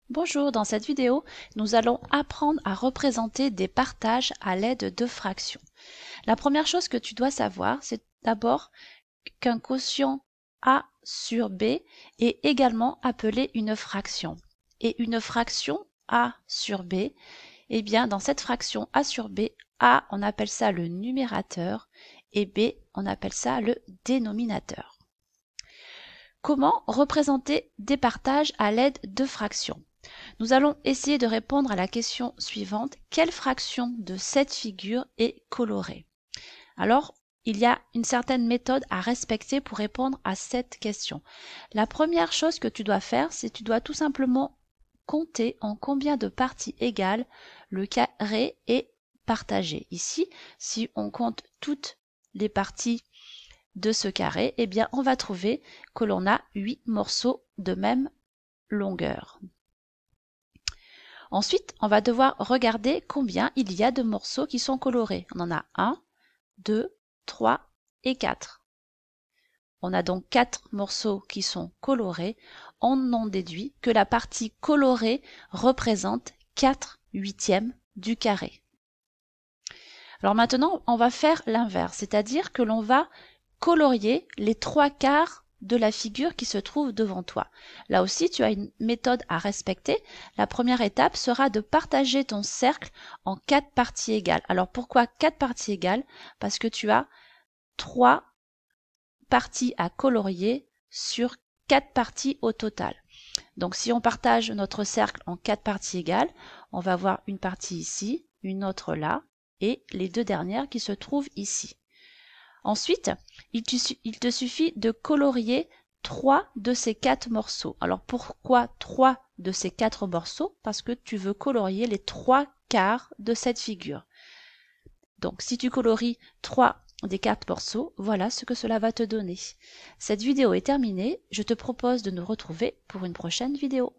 Bonjour, dans cette vidéo, nous allons apprendre à représenter des partages à l'aide de fractions. La première chose que tu dois savoir, c'est d'abord qu'un quotient A sur B est également appelé une fraction. Et une fraction A sur B, eh bien dans cette fraction A sur B, A on appelle ça le numérateur et B on appelle ça le dénominateur. Comment représenter des partages à l'aide de fractions? Nous allons essayer de répondre à la question suivante. Quelle fraction de cette figure est colorée? Alors, il y a une certaine méthode à respecter pour répondre à cette question. La première chose que tu dois faire, c'est que tu dois tout simplement compter en combien de parties égales le carré est partagé. Ici, si on compte toutes les parties de ce carré, eh bien on va trouver que l'on a 8 morceaux de même longueur. Ensuite, on va devoir regarder combien il y a de morceaux qui sont colorés. On en a 1, 2, 3 et 4. On a donc 4 morceaux qui sont colorés. On en déduit que la partie colorée représente 4 huitièmes du carré. Alors maintenant, on va faire l'inverse, c'est-à-dire que l'on va colorier les 3/4 de la figure qui se trouve devant toi. Là aussi, tu as une méthode à respecter. La première étape sera de partager ton cercle en 4 parties égales. Alors pourquoi 4 parties égales? Parce que tu as 3 parties à colorier sur 4 parties au total. Donc si on partage notre cercle en 4 parties égales, on va avoir une partie ici, une autre là, et les deux dernières qui se trouvent ici. Ensuite, il te suffit de colorier 3 de ces 4 morceaux. Alors pourquoi 3 de ces 4 morceaux? Parce que tu veux colorier les 3/4 de cette figure. Donc si tu colories 3 des 4 morceaux, voilà ce que cela va te donner. Cette vidéo est terminée, je te propose de nous retrouver pour une prochaine vidéo.